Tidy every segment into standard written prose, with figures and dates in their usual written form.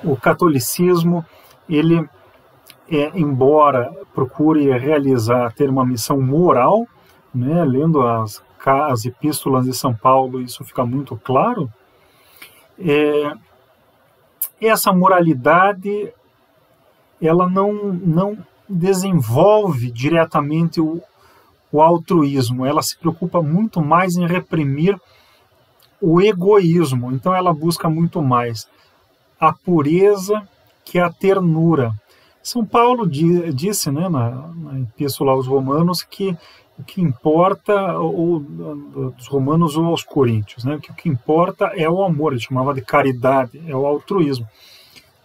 o catolicismo, ele, embora procure ter uma missão moral, né, lendo as epístolas de São Paulo, isso fica muito claro, essa moralidade, ela não desenvolve diretamente o altruísmo, ela se preocupa muito mais em reprimir o egoísmo, então ela busca muito mais a pureza que a ternura. São Paulo disse, né, na Epístola aos Romanos, que o que importa, ou dos Romanos ou aos Coríntios, né, que o que importa é o amor, ele chamava de caridade, é o altruísmo.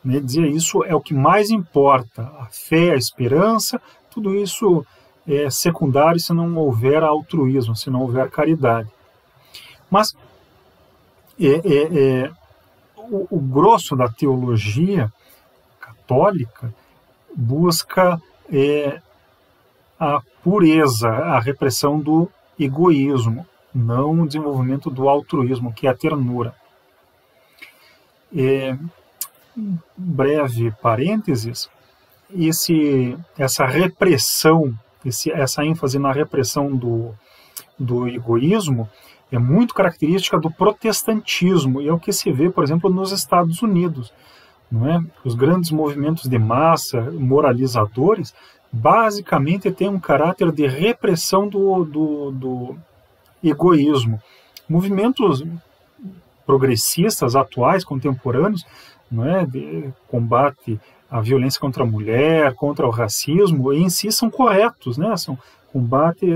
Ele dizia, isso é o que mais importa, a fé, a esperança, tudo isso é secundário se não houver altruísmo, se não houver caridade. Mas o grosso da teologia católica busca a pureza, a repressão do egoísmo, não o desenvolvimento do altruísmo, que é a ternura. Breve parênteses, essa repressão, essa ênfase na repressão do egoísmo é muito característica do protestantismo, e é o que se vê, por exemplo, nos Estados Unidos. Não é? Os grandes movimentos de massa moralizadores basicamente têm um caráter de repressão do egoísmo. Movimentos progressistas atuais, contemporâneos, não é? De combate à violência contra a mulher, contra o racismo, em si são corretos, né? São combate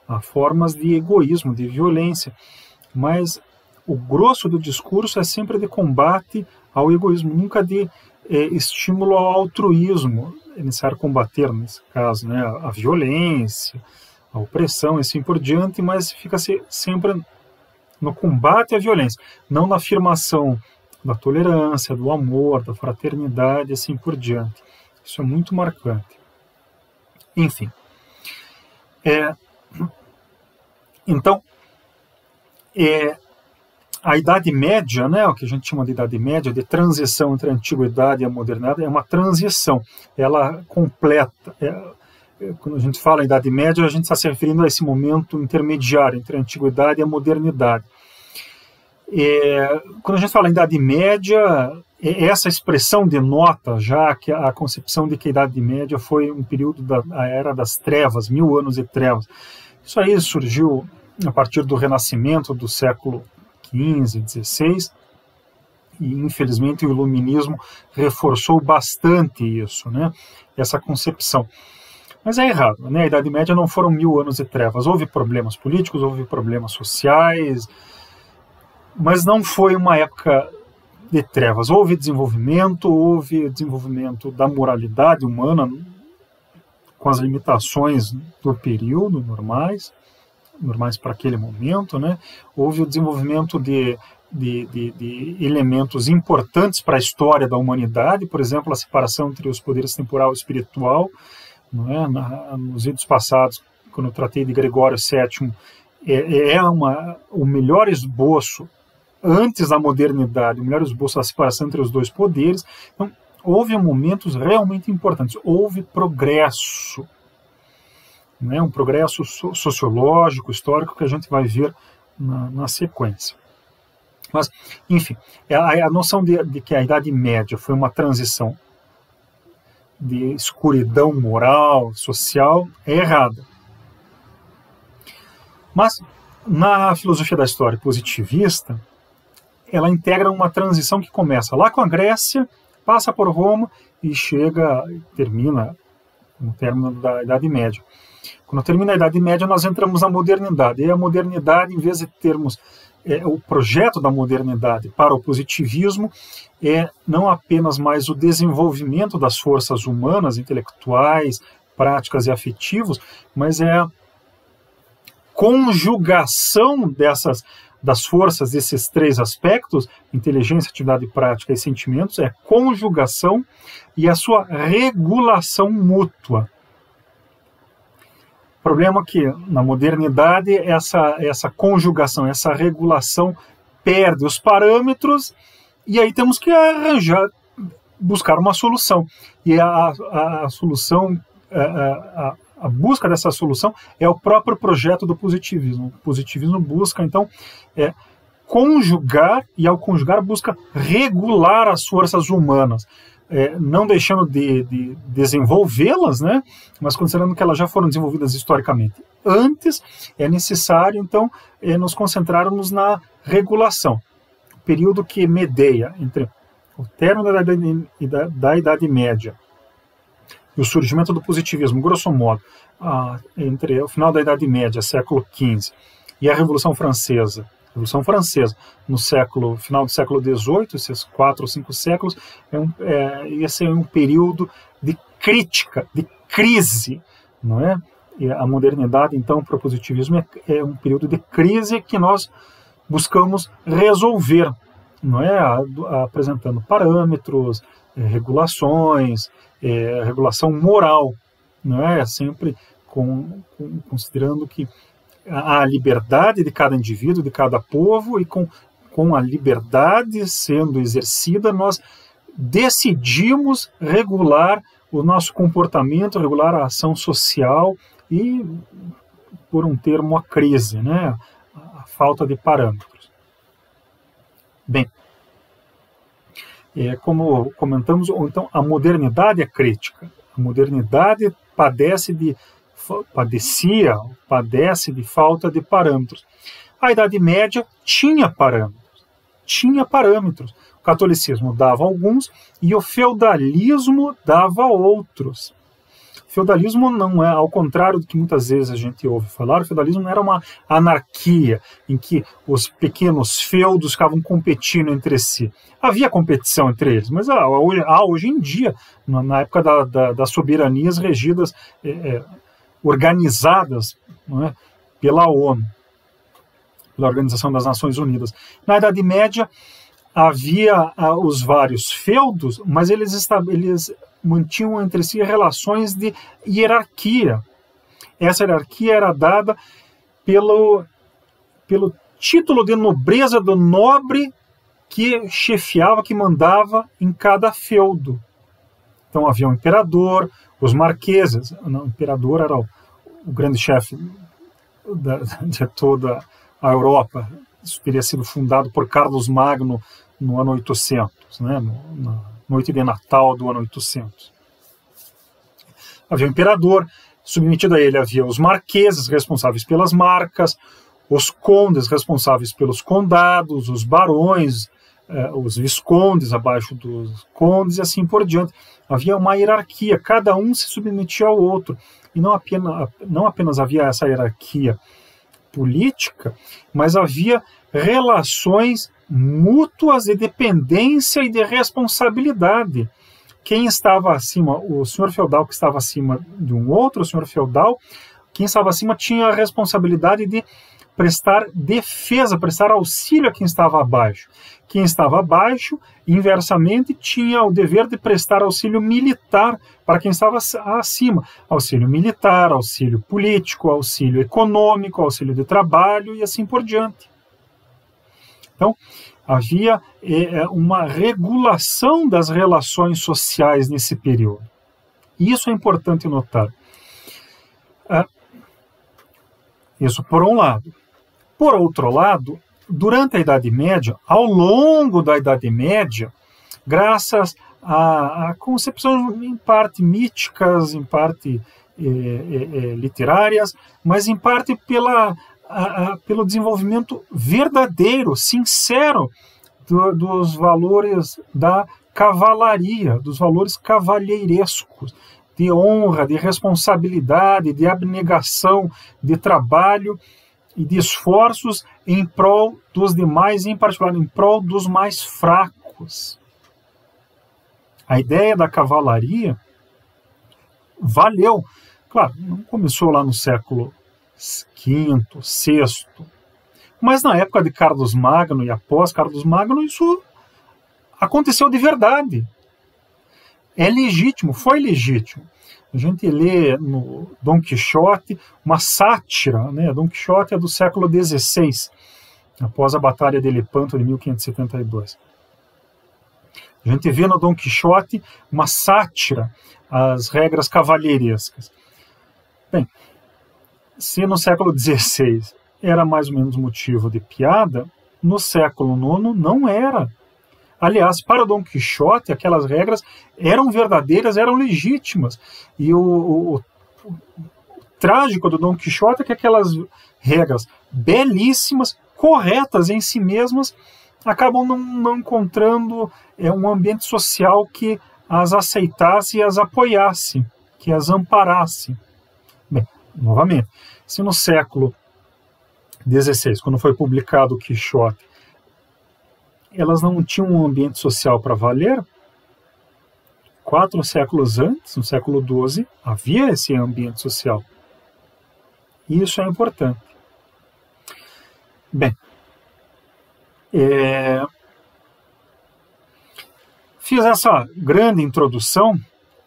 a formas de egoísmo, de violência, mas o grosso do discurso é sempre de combate ao egoísmo, nunca de estímulo ao altruísmo. É necessário combater, nesse caso, né, a violência, a opressão e assim por diante, mas fica-se sempre no combate à violência, não na afirmação da tolerância, do amor, da fraternidade e assim por diante. Isso é muito marcante. Enfim. Então, a Idade Média, né, o que a gente chama de Idade Média, de transição entre a Antiguidade e a Modernidade, é uma transição. Ela completa. Quando a gente fala em Idade Média, a gente está se referindo a esse momento intermediário entre a Antiguidade e a Modernidade. Quando a gente fala em Idade Média, essa expressão denota já que a concepção de que a Idade Média foi um período da Era das Trevas, 1000 anos de trevas. Isso aí surgiu a partir do Renascimento do século XV, XVI, e infelizmente o Iluminismo reforçou bastante isso, né? Essa concepção. Mas é errado, né? A Idade Média não foram 1000 anos de trevas. Houve problemas políticos, houve problemas sociais, mas não foi uma época de trevas. Houve desenvolvimento da moralidade humana com as limitações do período normais para aquele momento, né? Houve o desenvolvimento de elementos importantes para a história da humanidade, por exemplo, a separação entre os poderes temporal e espiritual, não é? Nos vídeos passados, quando eu tratei de Gregório VII, o melhor esboço antes da modernidade, o melhor esboço da separação entre os dois poderes. Então, houve momentos realmente importantes, houve progresso, né? Um progresso sociológico, histórico, que a gente vai ver na sequência. Mas, enfim, a noção de que a Idade Média foi uma transição de escuridão moral, social, é errada. Mas, na filosofia da história positivista, ela integra uma transição que começa lá com a Grécia, passa por Roma e termina no término da Idade Média. Quando termina a Idade Média, nós entramos na modernidade. E a modernidade, em vez de termos o projeto da modernidade para o positivismo, é não apenas mais o desenvolvimento das forças humanas, intelectuais, práticas e afetivos, mas é a conjugação das forças desses três aspectos, inteligência, atividade prática e sentimentos, é conjugação e a sua regulação mútua. O problema é que, na modernidade, essa conjugação, essa regulação perde os parâmetros, e aí temos que arranjar buscar uma solução. E a solução, a busca dessa solução é o próprio projeto do positivismo. O positivismo busca, então, conjugar, e ao conjugar busca regular as forças humanas, não deixando de desenvolvê-las, né, mas considerando que elas já foram desenvolvidas historicamente. Antes, é necessário, então, nos concentrarmos na regulação, o período que medeia entre o término da Idade Média e o surgimento do positivismo, grosso modo, entre o final da Idade Média, século XV, e a Revolução Francesa, no final do século XVIII, esses 4 ou 5 séculos, esse é um período de crítica, de crise, não é? E a modernidade, então, para o positivismo é um período de crise que nós buscamos resolver, não é? Apresentando parâmetros, regulações, regulação moral, não é? Sempre considerando que a liberdade de cada indivíduo, de cada povo, e com a liberdade sendo exercida, nós decidimos regular o nosso comportamento, regular a ação social e, por um termo, a crise, né? A falta de parâmetros. Bem, como comentamos, então, a modernidade é crítica. A modernidade padece de falta de parâmetros. A Idade Média tinha parâmetros. O catolicismo dava alguns e o feudalismo dava outros. O feudalismo não é, ao contrário do que muitas vezes a gente ouve falar, o feudalismo não era uma anarquia em que os pequenos feudos ficavam competindo entre si. Havia competição entre eles, mas hoje em dia, na época das soberanias regidas, organizadas, não é, pela ONU, pela Organização das Nações Unidas. Na Idade Média havia os vários feudos, mas eles mantinham entre si relações de hierarquia. Essa hierarquia era dada pelo título de nobreza do nobre que chefiava, que mandava em cada feudo. Então havia um imperador, os marqueses. O imperador era o grande chefe de toda a Europa. Isso teria sido fundado por Carlos Magno no ano 800, né, na noite de Natal do ano 800. Havia o imperador, submetido a ele havia os marqueses, responsáveis pelas marcas, os condes, responsáveis pelos condados, os barões, os viscondes abaixo dos condes, e assim por diante. Havia uma hierarquia, cada um se submetia ao outro. E não apenas havia essa hierarquia política, mas havia relações mútuas de dependência e de responsabilidade. Quem estava acima, o senhor feudal que estava acima de um outro senhor feudal, quem estava acima tinha a responsabilidade de prestar defesa, prestar auxílio a quem estava abaixo. Quem estava abaixo, inversamente, tinha o dever de prestar auxílio militar para quem estava acima. Auxílio militar, auxílio político, auxílio econômico, auxílio de trabalho e assim por diante. Então, havia uma regulação das relações sociais nesse período. Isso é importante notar. Isso por um lado. Por outro lado, durante a Idade Média, ao longo da Idade Média, graças a concepções em parte míticas, em parte literárias, mas em parte pelo desenvolvimento verdadeiro, sincero dos valores da cavalaria, dos valores cavalheirescos, de honra, de responsabilidade, de abnegação, de trabalho e de esforços em prol dos demais, em particular em prol dos mais fracos. A ideia da cavalaria valeu. Claro, não começou lá no século V, VI, mas na época de Carlos Magno e após Carlos Magno, isso aconteceu de verdade. É legítimo, foi legítimo. A gente lê no Dom Quixote uma sátira, né? Dom Quixote é do século XVI, após a Batalha de Lepanto de 1572. A gente vê no Dom Quixote uma sátira às regras cavalheirescas. Bem, se no século XVI era mais ou menos motivo de piada, no século IX não era. Aliás, para Dom Quixote, aquelas regras eram verdadeiras, eram legítimas. E o trágico do Dom Quixote é que aquelas regras belíssimas, corretas em si mesmas, acabam não encontrando um ambiente social que as aceitasse e as apoiasse, que as amparasse. Bem, novamente, se no século XVI, quando foi publicado o Quixote, elas não tinham um ambiente social para valer, 4 séculos antes, no século XII, havia esse ambiente social. E isso é importante. Bem, fiz essa grande introdução,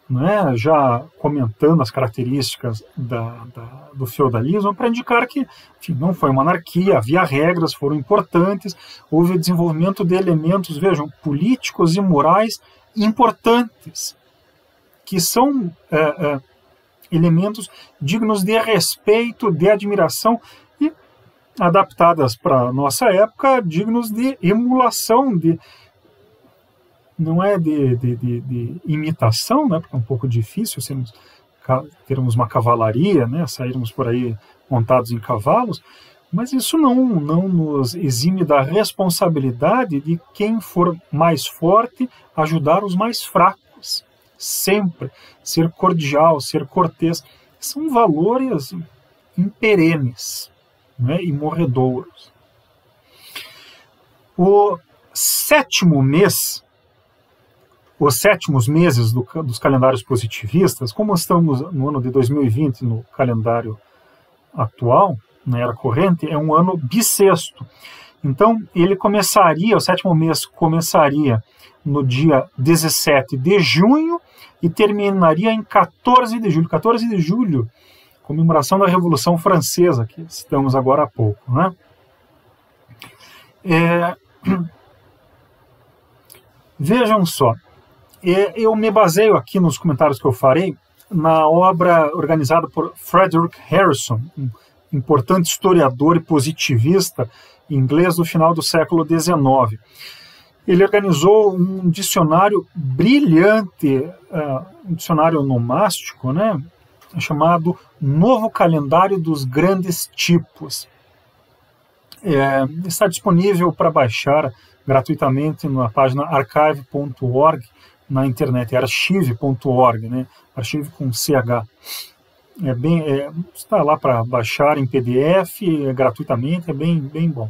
né, já comentando as características do feudalismo, para indicar que, enfim, não foi uma anarquia, havia regras, foram importantes, houve o desenvolvimento de elementos, vejam, políticos e morais importantes, que são elementos dignos de respeito, de admiração e, adaptadas para a nossa época, dignos de emulação, não é de imitação, né, porque é um pouco difícil termos uma cavalaria, né, sairmos por aí montados em cavalos, mas isso não nos exime da responsabilidade de quem for mais forte ajudar os mais fracos. Sempre ser cordial, ser cortês, são valores imperenes, né, e morredouros. Os sétimos meses dos calendários positivistas, como estamos no ano de 2020 no calendário atual, na era corrente, é um ano bissexto. Então, o sétimo mês começaria no dia 17 de junho e terminaria em 14 de julho. 14 de julho, comemoração da Revolução Francesa, que estamos agora há pouco, né? Vejam só, eu me baseio aqui nos comentários que eu farei na obra organizada por Frederick Harrison, um importante historiador e positivista inglês do final do século XIX. Ele organizou um dicionário brilhante, um dicionário nomástico, né, chamado Novo Calendário dos Grandes Tipos. Está disponível para baixar gratuitamente na página archive.org, na internet, é archive.org, né? Archive com CH. Está lá para baixar em PDF gratuitamente, é bem bom.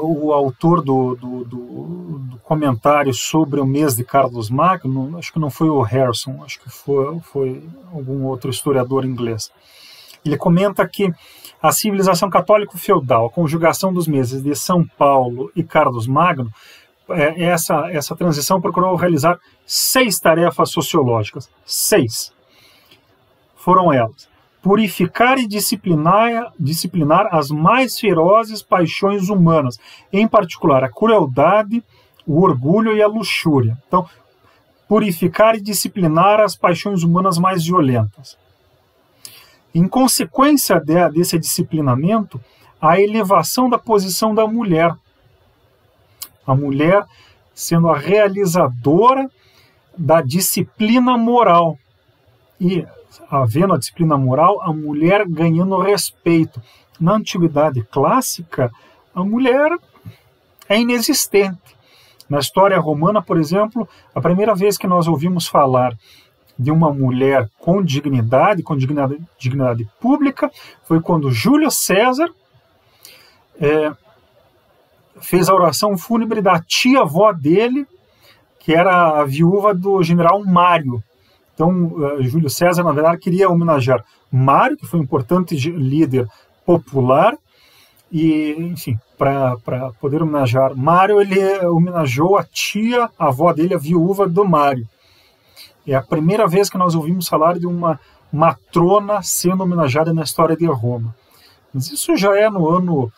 O autor do comentário sobre o mês de Carlos Magno, acho que não foi o Harrison, acho que foi algum outro historiador inglês. Ele comenta que a civilização católico-feudal, a conjugação dos meses de São Paulo e Carlos Magno, essa transição procurou realizar 6 tarefas sociológicas. 6. Foram elas: purificar e disciplinar as mais ferozes paixões humanas, em particular a crueldade, o orgulho e a luxúria. Então, purificar e disciplinar as paixões humanas mais violentas. Em consequência desse disciplinamento, a elevação da posição da mulher. A mulher sendo a realizadora da disciplina moral. E, havendo a disciplina moral, a mulher ganhando respeito. Na antiguidade clássica, a mulher é inexistente. Na história romana, por exemplo, a primeira vez que nós ouvimos falar de uma mulher com dignidade pública, foi quando Júlio César fez a oração fúnebre da tia-avó dele, que era a viúva do general Mário. Então, Júlio César, na verdade, queria homenagear Mário, que foi um importante líder popular, e, enfim, para poder homenagear Mário, ele homenageou a avó dele, a viúva do Mário. É a primeira vez que nós ouvimos falar de uma matrona sendo homenageada na história de Roma. Mas isso já é no ano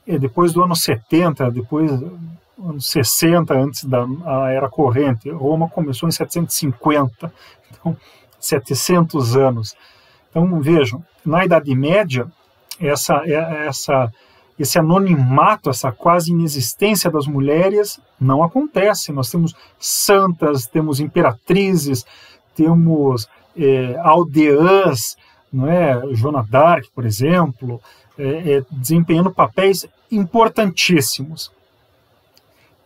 depois do ano 70, depois do ano 60, antes da Era Corrente. Roma começou em 750, então 700 anos. Então vejam, na Idade Média, esse anonimato, essa quase inexistência das mulheres não acontece. Nós temos santas, temos imperatrizes, temos aldeãs, não é? Joana d'Arc, por exemplo, desempenhando papéis importantíssimos,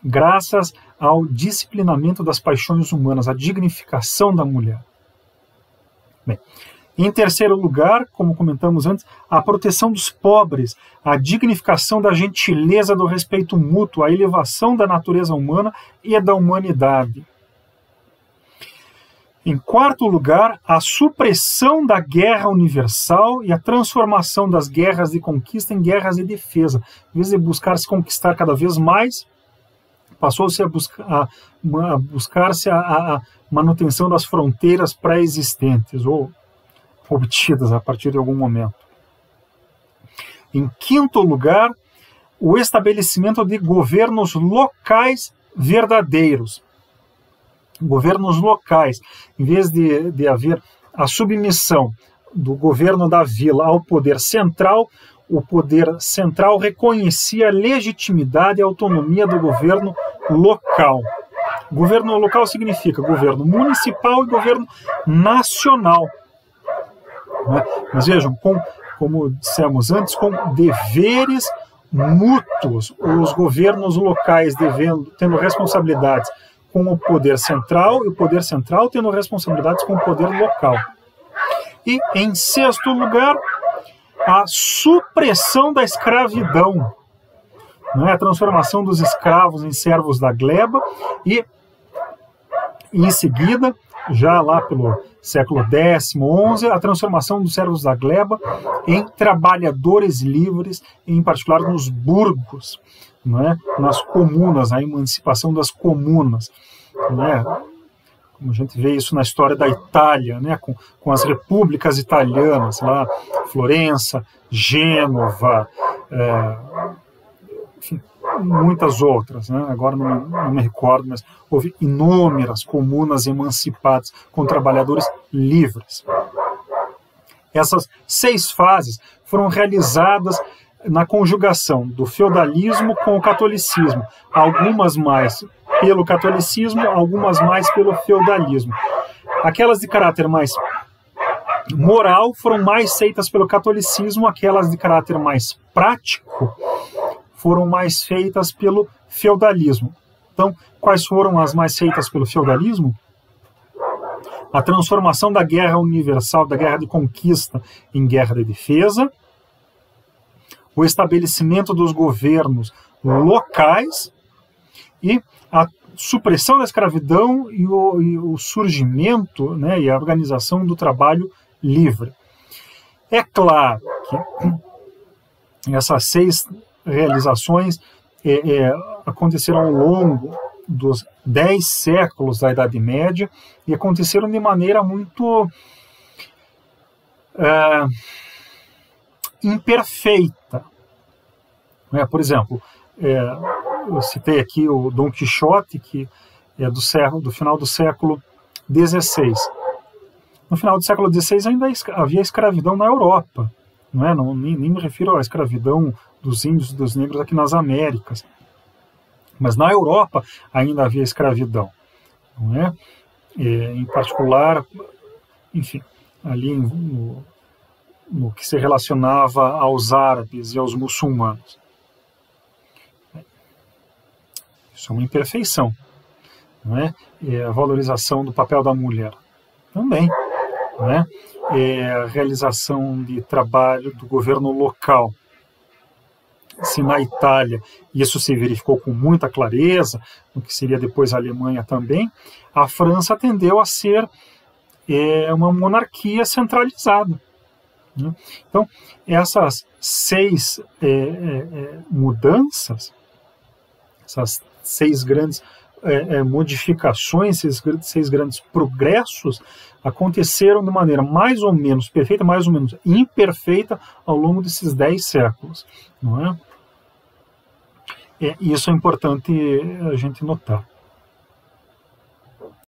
graças ao disciplinamento das paixões humanas, à dignificação da mulher. Bem, em terceiro lugar, como comentamos antes, a proteção dos pobres, a dignificação da gentileza, do respeito mútuo, a elevação da natureza humana e da humanidade. Em quarto lugar, a supressão da guerra universal e a transformação das guerras de conquista em guerras de defesa. Em vez de buscar se conquistar cada vez mais, passou-se a buscar-se a manutenção das fronteiras pré-existentes ou obtidas a partir de algum momento. Em quinto lugar, o estabelecimento de governos locais verdadeiros. Governos locais, em vez de haver a submissão do governo da vila ao poder central, o poder central reconhecia a legitimidade e a autonomia do governo local. Governo local significa governo municipal e governo nacional. Mas vejam, como dissemos antes, com deveres mútuos, os governos locais tendo responsabilidades com o poder central, e o poder central tendo responsabilidades com o poder local. E, em sexto lugar, a supressão da escravidão, a transformação dos escravos em servos da gleba, e, em seguida, já lá pelo século X, XI, a transformação dos servos da gleba em trabalhadores livres, em particular nos burgos, nas comunas, a emancipação das comunas. Como a gente vê isso na história da Itália, com as repúblicas italianas, lá, Florença, Gênova, enfim, muitas outras, agora não me recordo, mas houve inúmeras comunas emancipadas com trabalhadores livres. Essas 6 fases foram realizadas na conjugação do feudalismo com o catolicismo, algumas mais pelo catolicismo, algumas mais pelo feudalismo. Aquelas de caráter mais moral foram mais feitas pelo catolicismo, aquelas de caráter mais prático foram mais feitas pelo feudalismo. Então, quais foram as mais feitas pelo feudalismo? A transformação da guerra universal, da guerra de conquista, em guerra de defesa, o estabelecimento dos governos locais e a supressão da escravidão e o surgimento, e a organização do trabalho livre. É claro que essas 6 realizações aconteceram ao longo dos 10 séculos da Idade Média e aconteceram de maneira muito imperfeita. Por exemplo, eu citei aqui o Dom Quixote, que é do final do século XVI. No final do século XVI ainda havia escravidão na Europa. Nem me refiro à escravidão dos índios e dos negros aqui nas Américas. Mas na Europa ainda havia escravidão. Em particular, enfim, ali no que se relacionava aos árabes e aos muçulmanos. Isso é uma imperfeição. A valorização do papel da mulher também. A realização de trabalho do governo local. Se na Itália isso se verificou com muita clareza, no que seria depois a Alemanha também, a França tendeu a ser uma monarquia centralizada. Então, essas 6 mudanças, essas 6 grandes modificações, 6 grandes progressos aconteceram de maneira mais ou menos perfeita, mais ou menos imperfeita ao longo desses 10 séculos. Isso é importante a gente notar.